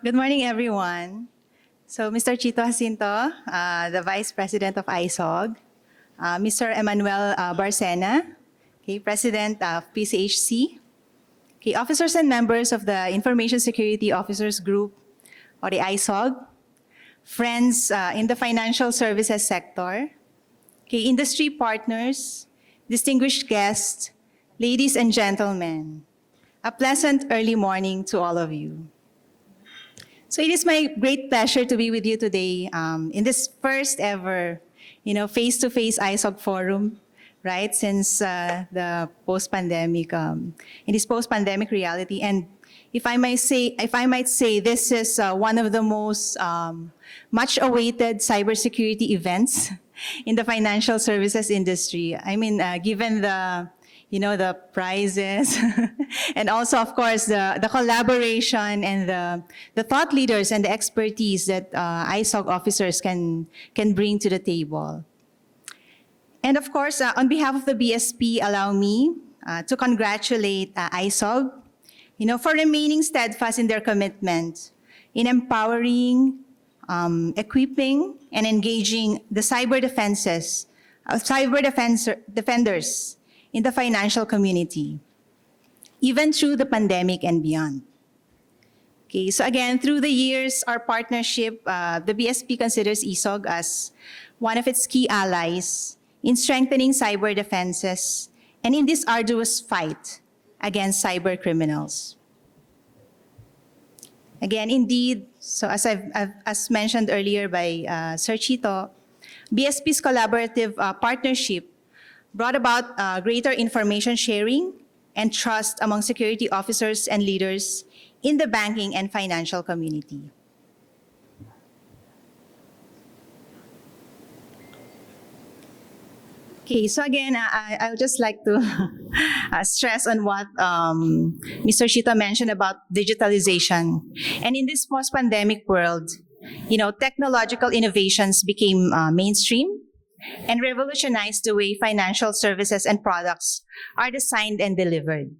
Good morning, everyone. So, Mr. Chito Jacinto, the Vice President of ISOG, Mr. Emmanuel Barcena, okay, President of PCHC, okay, officers and members of the Information Security Officers Group, or the ISOG, friends in the financial services sector, okay, industry partners, distinguished guests, ladies and gentlemen, a pleasant early morning to all of you. So it is my great pleasure to be with you today in this first ever, face-to-face ISOG forum, right? Since the post-pandemic, in this post-pandemic reality, and if I might say, this is one of the most much-awaited cybersecurity events in the financial services industry. I mean, given the prizes, and also, of course, the collaboration and the thought leaders and the expertise that ISOG officers can bring to the table. And of course, on behalf of the BSP, allow me to congratulate ISOG, for remaining steadfast in their commitment in empowering, equipping, and engaging the defenders in the financial community, even through the pandemic and beyond. Okay, so again, through the years, our partnership, the BSP considers ISOG as one of its key allies in strengthening cyber defenses and in this arduous fight against cyber criminals. Again, indeed, so as mentioned earlier by Sir Chito, BSP's collaborative partnership brought about greater information sharing and trust among security officers and leaders in the banking and financial community. Okay, so again, I would just like to stress on what Mr. Chito mentioned about digitalization. And in this post-pandemic world, technological innovations became mainstream and revolutionized the way financial services and products are designed and delivered.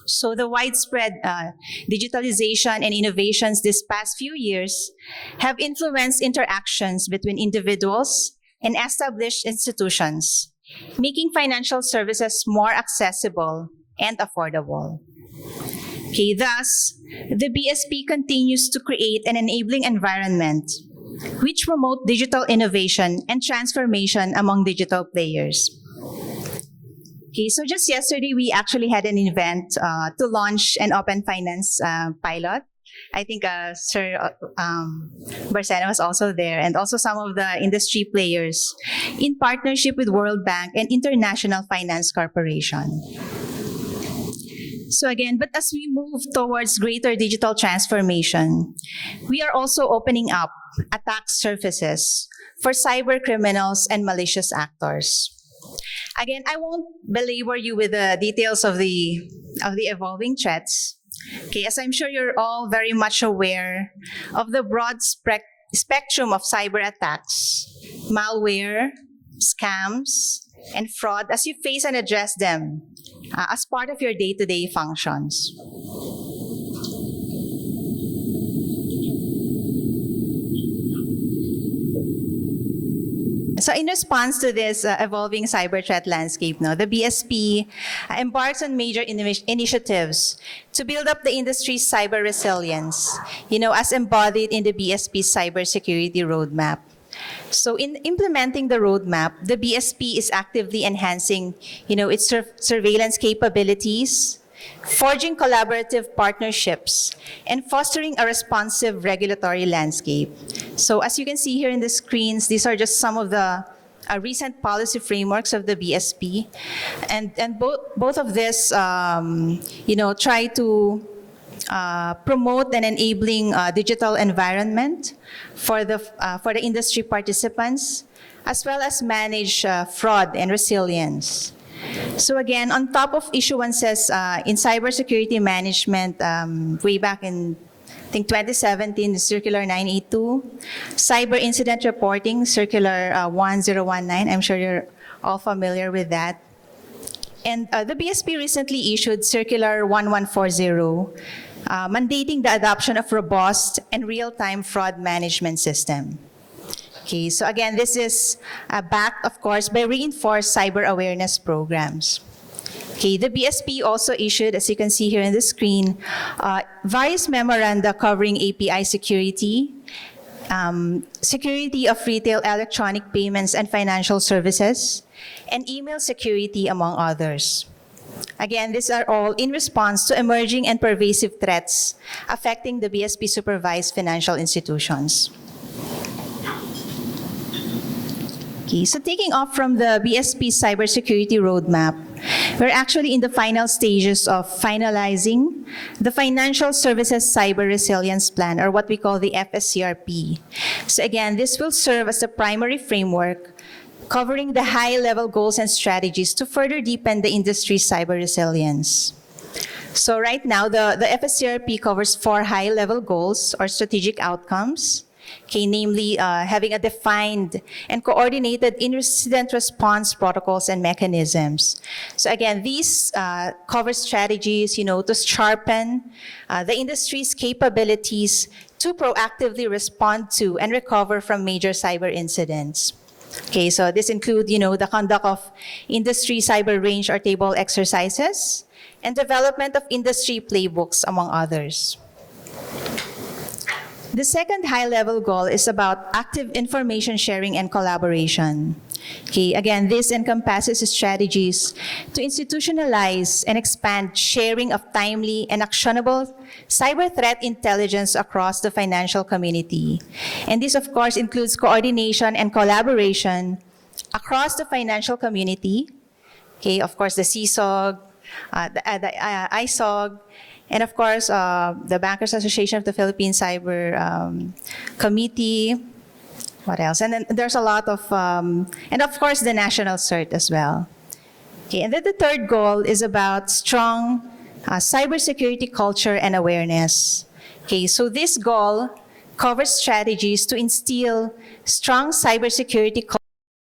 So the widespread digitalization and innovations this past few years have influenced interactions between individuals and established institutions, making financial services more accessible and affordable. Okay, thus, the BSP continues to create an enabling environment which promote digital innovation and transformation among digital players. Okay, so just yesterday, we actually had an event to launch an open finance pilot. I think Sir Barcena was also there, and also some of the industry players in partnership with World Bank and International Finance Corporation. So again, but as we move towards greater digital transformation, we are also opening up attack surfaces for cyber criminals and malicious actors. Again, I won't belabor you with the details of the evolving threats. Okay, as I'm sure you're all very much aware of the broad spectrum of cyber attacks, malware, scams, and fraud as you face and address them as part of your day-to-day functions. So in response to this evolving cyber threat landscape, the BSP embarks on major initiatives to build up the industry's cyber resilience, as embodied in the BSP's cybersecurity roadmap. So in implementing the roadmap, the BSP is actively enhancing, its surveillance capabilities, forging collaborative partnerships, and fostering a responsive regulatory landscape. So as you can see here in the screens, these are just some of the recent policy frameworks of the BSP. And both of this, try to promote an enabling digital environment for the industry participants, as well as manage fraud and resilience. So again, on top of issuances in cybersecurity management, way back in, I think 2017, the Circular 982, cyber incident reporting, Circular 1019, I'm sure you're all familiar with that. And the BSP recently issued Circular 1140, mandating the adoption of robust and real-time fraud management system. Okay, so again, this is backed, of course, by reinforced cyber awareness programs. Okay, the BSP also issued, as you can see here on the screen, various memoranda covering API security, security of retail electronic payments and financial services, and email security, among others. Again, these are all in response to emerging and pervasive threats affecting the BSP-supervised financial institutions. Okay, so taking off from the BSP cybersecurity roadmap, we're actually in the final stages of finalizing the Financial Services Cyber Resilience Plan, or what we call the FSCRP. So again, this will serve as the primary framework covering the high-level goals and strategies to further deepen the industry's cyber resilience. So right now, the FSCRP covers 4 high-level goals or strategic outcomes. Okay, namely, having a defined and coordinated incident response protocols and mechanisms. So again, these cover strategies, to sharpen the industry's capabilities to proactively respond to and recover from major cyber incidents. Okay, so this includes, the conduct of industry cyber range or table exercises and development of industry playbooks, among others. The second high-level goal is about active information sharing and collaboration. Okay, again, this encompasses strategies to institutionalize and expand sharing of timely and actionable cyber threat intelligence across the financial community. And this, of course, includes coordination and collaboration across the financial community. Okay, of course, the CSOG, the ISOG, and of course, the Bankers Association of the Philippine Cyber Committee. What else? And then there's a lot of, and of course, the National CERT as well. Okay, and then the third goal is about strong cybersecurity culture and awareness. Okay, so this goal covers strategies to instill strong cybersecurity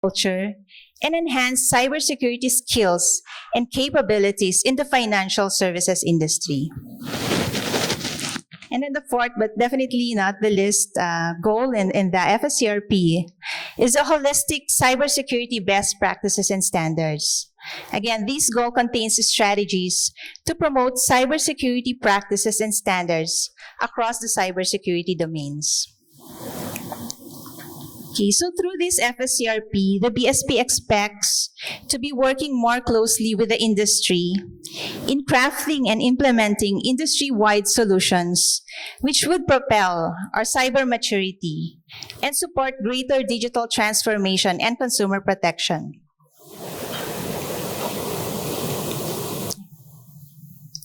culture and enhance cybersecurity skills and capabilities in the financial services industry. And then the fourth, but definitely not the least, goal in the FSCRP is a holistic cybersecurity best practices and standards. Again, this goal contains strategies to promote cybersecurity practices and standards across the cybersecurity domains. Okay, so through this FSCRP, the BSP expects to be working more closely with the industry in crafting and implementing industry-wide solutions which would propel our cyber maturity and support greater digital transformation and consumer protection.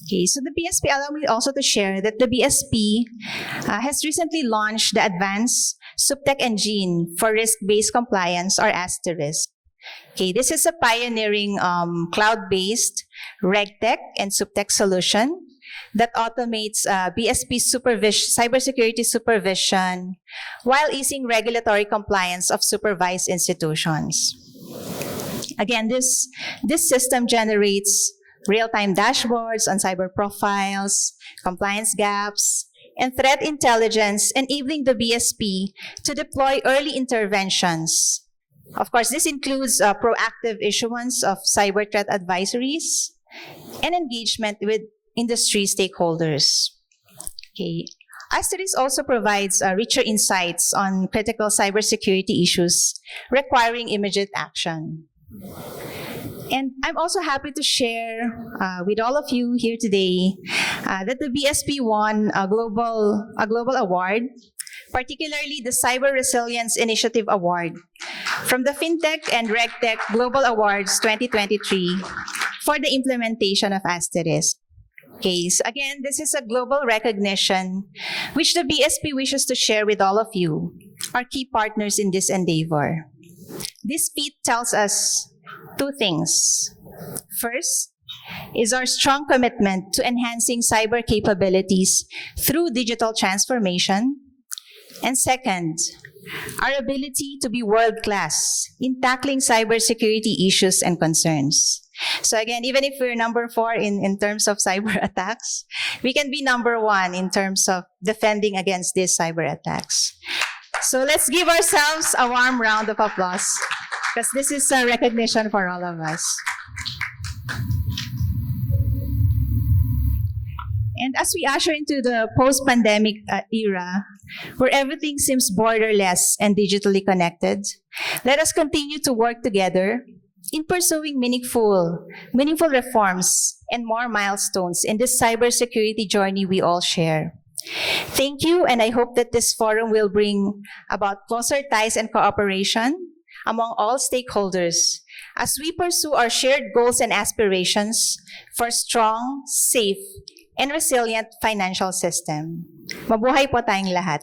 Okay, so the BSP, allow me also to share that the BSP has recently launched the Advanced SupTech Engine for Risk-Based Compliance, or ASTERISK. Okay, this is a pioneering cloud-based RegTech and SupTech solution that automates BSP cybersecurity supervision while easing regulatory compliance of supervised institutions. Again, this system generates real-time dashboards on cyber profiles, compliance gaps, and threat intelligence, enabling the BSP to deploy early interventions. Of course, this includes proactive issuance of cyber threat advisories and engagement with industry stakeholders. Okay. Asterisk also provides richer insights on critical cybersecurity issues requiring immediate action. And I'm also happy to share with all of you here today that the BSP won a global award, particularly the Cyber Resilience Initiative Award from the FinTech and RegTech Global Awards 2023 for the implementation of Asterisk. Okay, so again, this is a global recognition which the BSP wishes to share with all of you, our key partners in this endeavor. This feat tells us two things. First is our strong commitment to enhancing cyber capabilities through digital transformation. And second, our ability to be world-class in tackling cybersecurity issues and concerns. So again, even if we're number 4 in terms of cyber attacks, we can be number 1 in terms of defending against these cyber attacks. So let's give ourselves a warm round of applause, because this is a recognition for all of us. And as we usher into the post-pandemic era, where everything seems borderless and digitally connected, let us continue to work together in pursuing meaningful reforms and more milestones in this cybersecurity journey we all share. Thank you, and I hope that this forum will bring about closer ties and cooperation among all stakeholders as we pursue our shared goals and aspirations for strong, safe, and resilient financial system. Mabuhay po tayong lahat.